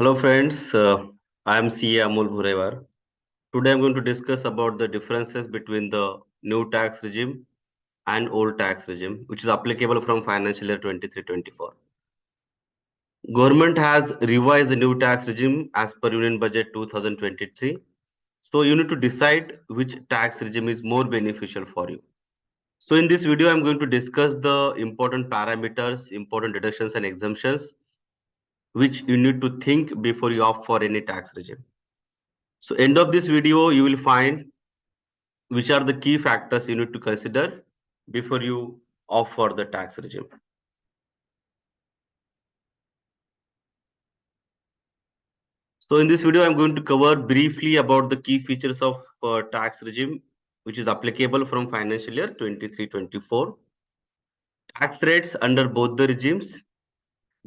Hello friends, I am CA Amol Bhurevar. Today I am going to discuss about the differences between the new tax regime and old tax regime, which is applicable from financial year 23-24. Government has revised the new tax regime as per Union Budget 2023. So you need to decide which tax regime is more beneficial for you. So in this video, I am going to discuss the important parameters, important deductions and exemptions, which you need to think before you opt for any tax regime. So end of this video, you will find which are the key factors you need to consider before you opt for the tax regime. So in this video, I'm going to cover briefly about the key features of tax regime, which is applicable from financial year 23-24. Tax rates under both the regimes,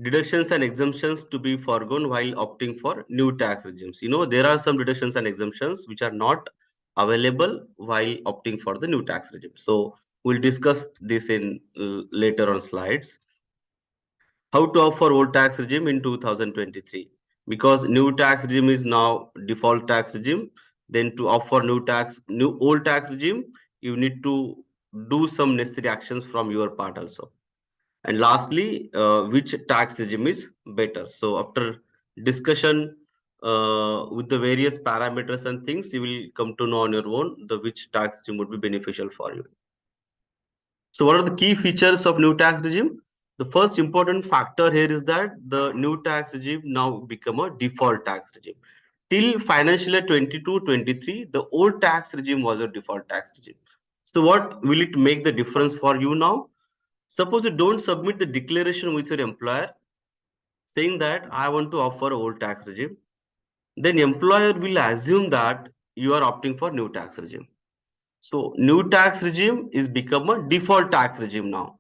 deductions and exemptions to be foregone while opting for new tax regimes. You know, there are some deductions and exemptions which are not available while opting for the new tax regime. So we'll discuss this in later on slides. How to opt for old tax regime in 2023? Because new tax regime is now default tax regime. Then to opt for new old tax regime, you need to do some necessary actions from your part also. And lastly, which tax regime is better? So after discussion with the various parameters and things, you will come to know on your own the which tax regime would be beneficial for you. So what are the key features of new tax regime? The first important factor here is that the new tax regime now become a default tax regime. Till financial year 22-23, the old tax regime was a default tax regime. So what will it make the difference for you now? Suppose you don't submit the declaration with your employer saying that I want to offer old tax regime, then employer will assume that you are opting for new tax regime. So new tax regime is become a default tax regime now.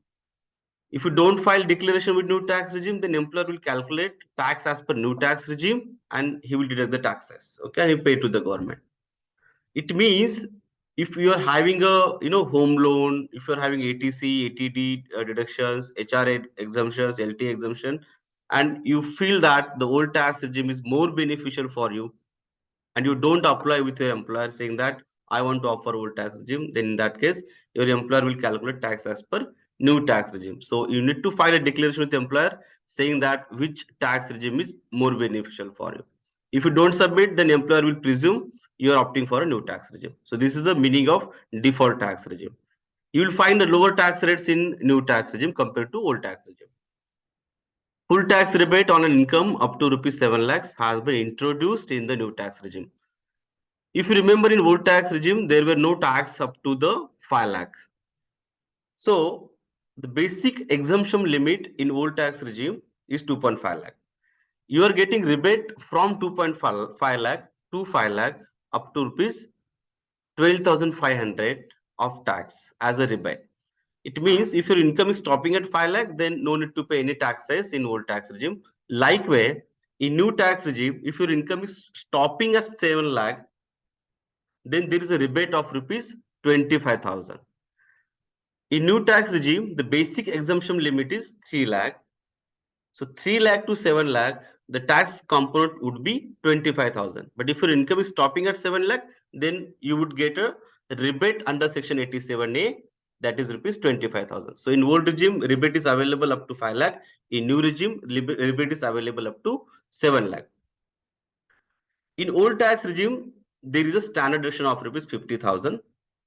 If you don't file declaration with new tax regime, then employer will calculate tax as per new tax regime and he will deduct the taxes. Okay, and he pay to the government. It means if you are having a home loan, if you are having ATC, ATD deductions, HRA exemptions, LT exemption, and you feel that the old tax regime is more beneficial for you, and you don't apply with your employer saying that I want to offer old tax regime, then in that case, your employer will calculate tax as per new tax regime. So you need to file a declaration with the employer saying that which tax regime is more beneficial for you. If you don't submit, then employer will presume you are opting for a new tax regime. So this is the meaning of default tax regime. You will find the lower tax rates in new tax regime compared to old tax regime. Full tax rebate on an income up to rupees 7 lakhs has been introduced in the new tax regime. If you remember, in old tax regime, there were no tax up to the 5 lakh. So the basic exemption limit in old tax regime is 2.5 lakh. You are getting rebate from 2.5 lakh to 5 lakh up to rupees 12,500 of tax as a rebate. It means if your income is stopping at 5 lakh, then no need to pay any taxes in old tax regime. Likewise, in new tax regime, if your income is stopping at 7 lakh, then there is a rebate of rupees 25,000. In new tax regime, the basic exemption limit is 3 lakh. So 3 lakh to 7 lakh, the tax component would be 25,000. But if your income is stopping at 7 lakh, then you would get a rebate under section 87A, that is rupees 25,000. So in old regime, rebate is available up to 5 lakh. In new regime, rebate is available up to 7 lakh. In old tax regime, there is a standard deduction of rupees 50,000.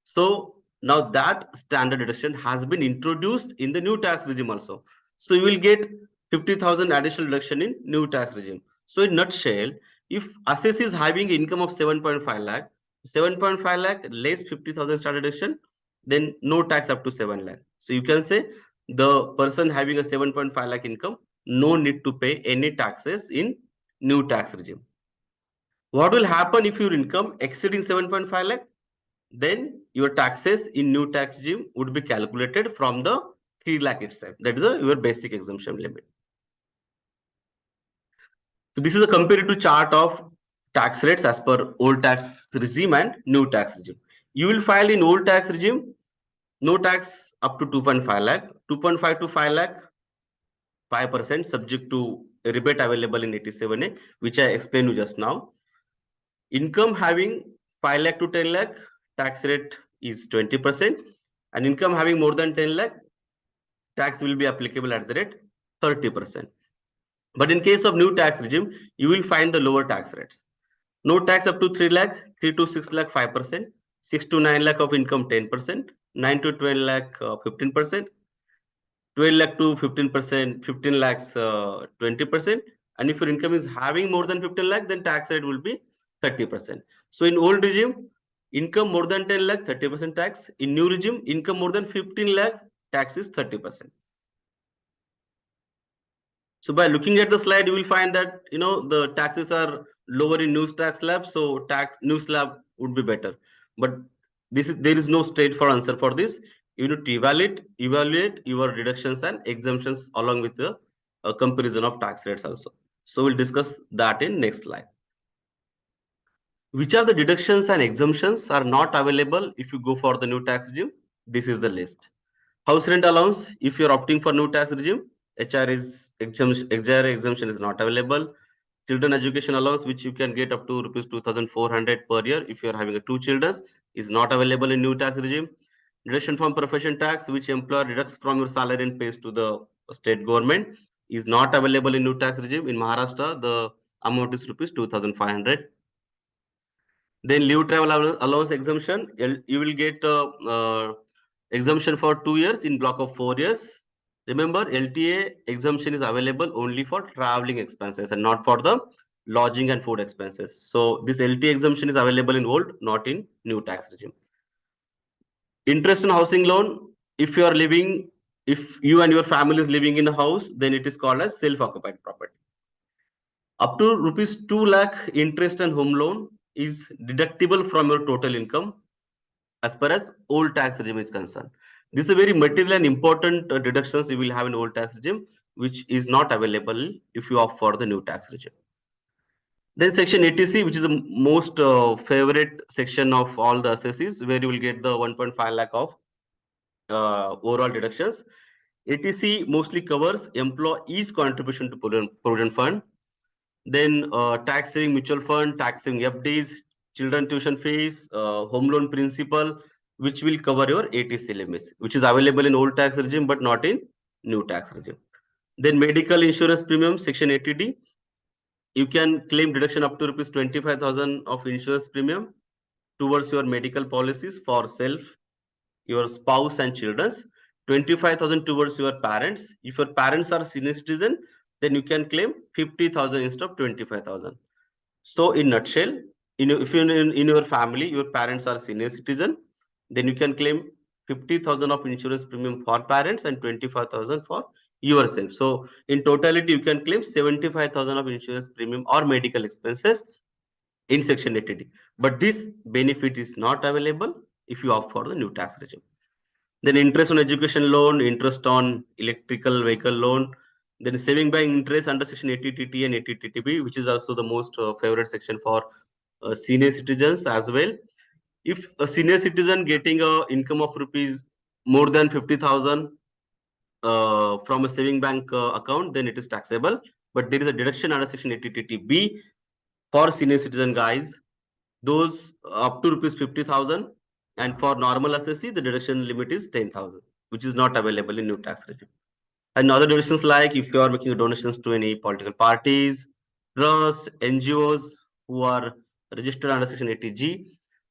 So now that standard deduction has been introduced in the new tax regime also. So you will get 50,000 additional deduction in new tax regime. So in nutshell, if assess is having income of 7.5 lakh, 7.5 lakh less 50,000 standard deduction, then no tax up to 7 lakh. So you can say the person having a 7.5 lakh income, no need to pay any taxes in new tax regime. What will happen if your income exceeding 7.5 lakh? Then your taxes in new tax regime would be calculated from the 3 lakh itself. That is your basic exemption limit. So this is a comparative chart of tax rates as per old tax regime and new tax regime. You will file in old tax regime, no tax up to 2.5 lakh, 2.5 to 5 lakh, 5% subject to rebate available in 87A, which I explained you just now. Income having 5 lakh to 10 lakh, tax rate is 20%, and income having more than 10 lakh, tax will be applicable at the rate 30%. But in case of new tax regime, you will find the lower tax rates. No tax up to 3 lakh, 3 to 6 lakh 5%, 6 to 9 lakh of income 10%, 9 to 12 lakh 15%, 12 lakh to 15%, 15 lakhs 20%. And if your income is having more than 15 lakh, then tax rate will be 30%. So in old regime, income more than 10 lakh, 30% tax. In new regime, income more than 15 lakh, tax is 30%. So by looking at the slide, you will find that the taxes are lower in new tax slab, so tax new slab would be better. But there is no straightforward answer for this. You need to evaluate your deductions and exemptions along with the comparison of tax rates also. So we'll discuss that in next slide. Which are the deductions and exemptions are not available if you go for the new tax regime? This is the list. House rent allowance, if you're opting for new tax regime, HR exemption is not available. Children education allowance, which you can get up to rupees 2,400 per year if you're having two children, is not available in new tax regime. Deduction from profession tax, which employer deducts from your salary and pays to the state government, is not available in new tax regime. In Maharashtra, the amount is rupees 2,500. Then leave travel allowance exemption, you will get exemption for 2 years in block of 4 years. Remember, LTA exemption is available only for traveling expenses and not for the lodging and food expenses. So this LTA exemption is available in old, not in new tax regime. Interest on housing loan, if you and your family is living in a house, then it is called as self-occupied property. Up to rupees 2 lakh interest and home loan is deductible from your total income as far as old tax regime is concerned. This is a very material and important deductions you will have in old tax regime, which is not available if you opt for the new tax regime. Then section 80C, which is the most favorite section of all the assessees, where you will get the 1.5 lakh of overall deductions. 80C mostly covers employees' contribution to provident fund, then tax saving mutual fund, tax saving FDs, children tuition fees, home loan principal, which will cover your 80C limits, which is available in old tax regime but not in new tax regime. Then medical insurance premium, section 80D, you can claim deduction up to rupees 25,000 of insurance premium towards your medical policies for self, your spouse and children's, 25,000 towards your parents. If your parents are senior citizen, then you can claim 50,000 instead of 25,000. So in nutshell, if in your family, your parents are senior citizen, then you can claim 50,000 of insurance premium for parents and 25,000 for yourself. So in totality, you can claim 75,000 of insurance premium or medical expenses in section 80D. But this benefit is not available if you opt for the new tax regime. Then interest on education loan, interest on electrical vehicle loan, then saving bank interest under section 80TT and 80TTB, which is also the most favorite section for senior citizens as well. If a senior citizen getting a income of rupees more than 50,000 from a saving bank account, then it is taxable. But there is a deduction under section 80TTB for senior citizen guys, those up to rupees 50,000, and for normal assessee, the deduction limit is 10,000, which is not available in new tax regime. And other donations, like if you are making donations to any political parties, trusts, NGOs who are registered under section 80G,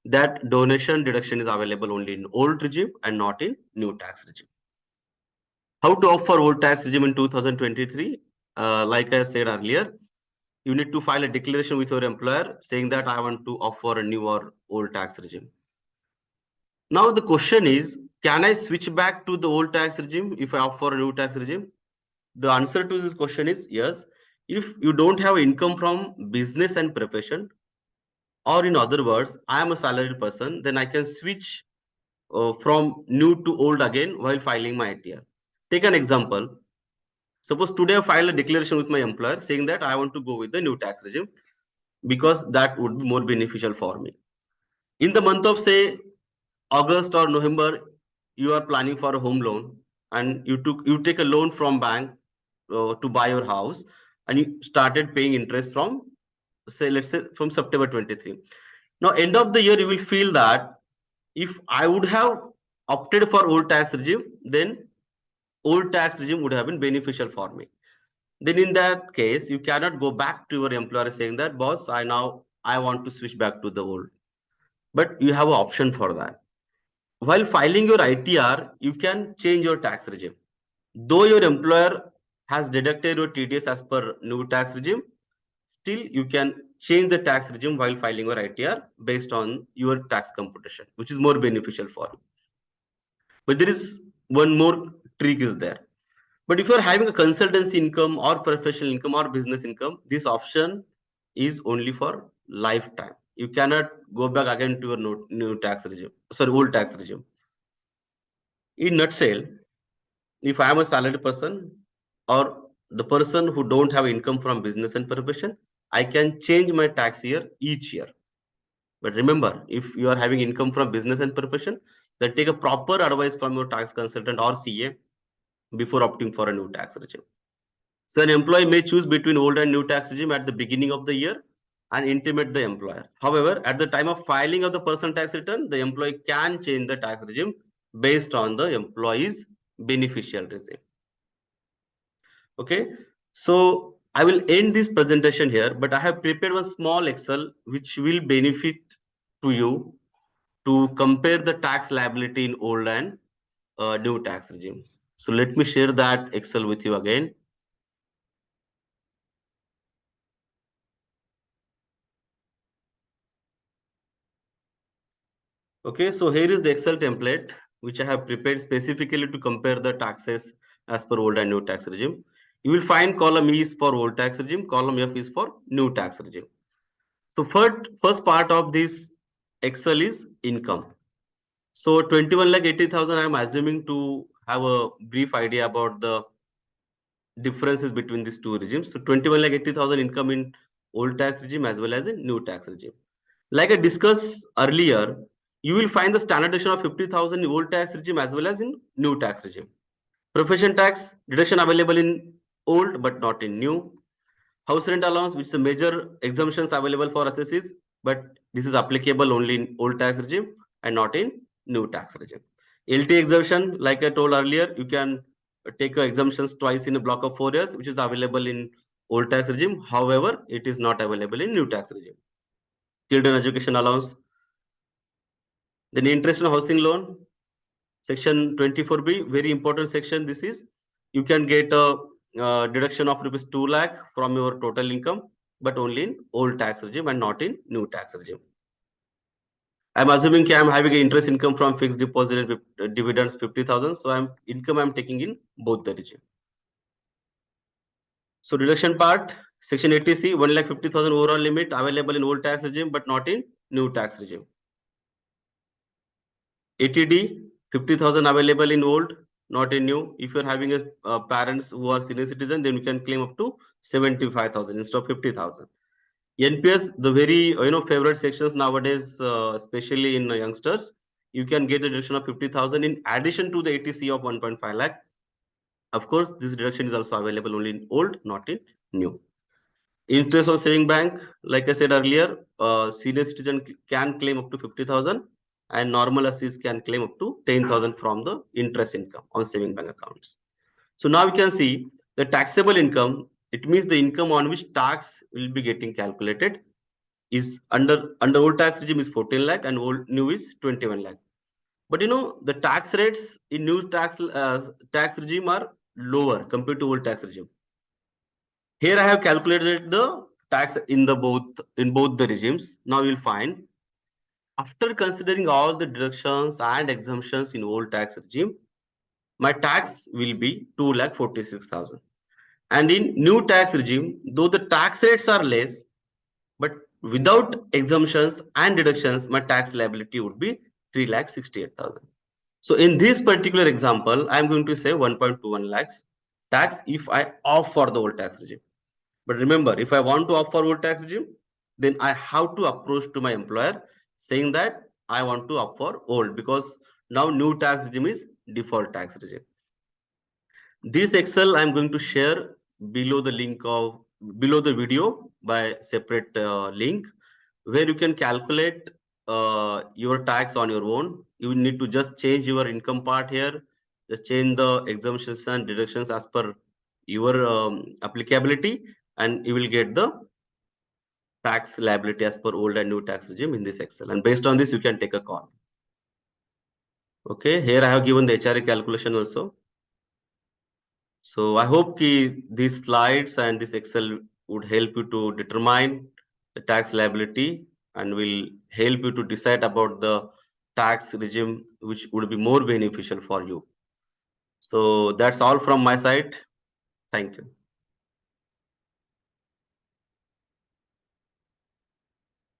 that donation deduction is available only in old regime and not in new tax regime. How to opt for old tax regime in 2023? Like I said earlier, you need to file a declaration with your employer saying that I want to offer a new or old tax regime. Now the question is, can I switch back to the old tax regime if I opt for a new tax regime? The answer to this question is yes. If you don't have income from business and profession, or in other words, I am a salaried person, then I can switch from new to old again while filing my ITR. Take an example. Suppose today I file a declaration with my employer saying that I want to go with the new tax regime because that would be more beneficial for me. In the month of, say, August or November, you are planning for a home loan and you take a loan from bank to buy your house, and you started paying interest from, say, let's say from September 23. Now, end of the year, you will feel that if I would have opted for old tax regime, then old tax regime would have been beneficial for me. Then in that case, you cannot go back to your employer saying that, boss, I want to switch back to the old. But you have an option for that. While filing your ITR, you can change your tax regime. Though your employer has deducted your TDS as per new tax regime, still you can change the tax regime while filing your ITR based on your tax computation, which is more beneficial for you. But there is one more trick is there. But if you're having a consultancy income or professional income or business income, this option is only for lifetime. You cannot go back again to your new tax regime, sorry, old tax regime. In nutshell, if I am a salaried person or the person who don't have income from business and profession, I can change my tax year each year. But remember, if you are having income from business and profession, then take a proper advice from your tax consultant or CA before opting for a new tax regime. So an employee may choose between old and new tax regime at the beginning of the year and intimate the employer. However, at the time of filing of the personal tax return, the employee can change the tax regime based on the employee's beneficial regime. Okay, so I will end this presentation here, but I have prepared one small Excel which will benefit to you to compare the tax liability in old and new tax regime. So let me share that Excel with you again. Okay, so here is the Excel template which I have prepared specifically to compare the taxes as per old and new tax regime. You will find column E is for old tax regime, column F is for new tax regime. So first part of this Excel is income. So 21 lakh 80,000, I am assuming to have a brief idea about the differences between these two regimes. So 21 lakh 80,000 income in old tax regime as well as in new tax regime. Like I discussed earlier, you will find the standard deduction of 50,000 in old tax regime as well as in new tax regime. Profession tax deduction available in old but not in new. House rent allowance, which is the major exemptions available for assessees, but this is applicable only in old tax regime and not in new tax regime. LT exemption, like I told earlier, you can take exemptions twice in a block of 4 years, which is available in old tax regime. However, it is not available in new tax regime. Children education allowance. Then interest on housing loan, section 24B, very important section. This is, you can get a deduction of rupees 2 lakh from your total income, but only in old tax regime and not in new tax regime. I'm assuming I'm having an interest income from fixed deposit and dividends 50,000. So I'm taking in both the regime. So deduction part, section 80C, 1,50,000 overall limit available in old tax regime, but not in new tax regime. ATD, 50,000 available in old, not in new. If you're having a parents who are senior citizen, then you can claim up to 75,000 instead of 50,000. NPS, the very favorite sections nowadays, especially in youngsters, you can get a deduction of 50,000 in addition to the ATC of 1.5 lakh. Of course, this deduction is also available only in old, not in new. Interest on saving bank, like I said earlier, senior citizen can claim up to 50,000 and normal assis can claim up to 10,000 from the interest income on saving bank accounts. So now we can see the taxable income. It means the income on which tax will be getting calculated is under old tax regime is 14 lakh and old new is 21 lakh. But the tax rates in new tax regime are lower compared to old tax regime. Here I have calculated the tax in both the regimes. Now you'll find, after considering all the deductions and exemptions in old tax regime, my tax will be 2,46,000. And in new tax regime, though the tax rates are less, but without exemptions and deductions, my tax liability would be 3,68,000. So in this particular example, I'm going to say 1.21 lakhs tax if I opt for the old tax regime. But remember, if I want to opt for old tax regime, then I have to approach to my employer saying that I want to opt for old, because now new tax regime is default tax regime. This Excel I'm going to share below the link of below the video by separate link where you can calculate your tax on your own. You need to just change your income part here, just change the exemptions and deductions as per your applicability, and you will get the tax liability as per old and new tax regime in this Excel. And based on this, you can take a call. Okay, here I have given the HRA calculation also. So I hope these slides and this Excel would help you to determine the tax liability and will help you to decide about the tax regime which would be more beneficial for you. So that's all from my side. Thank you.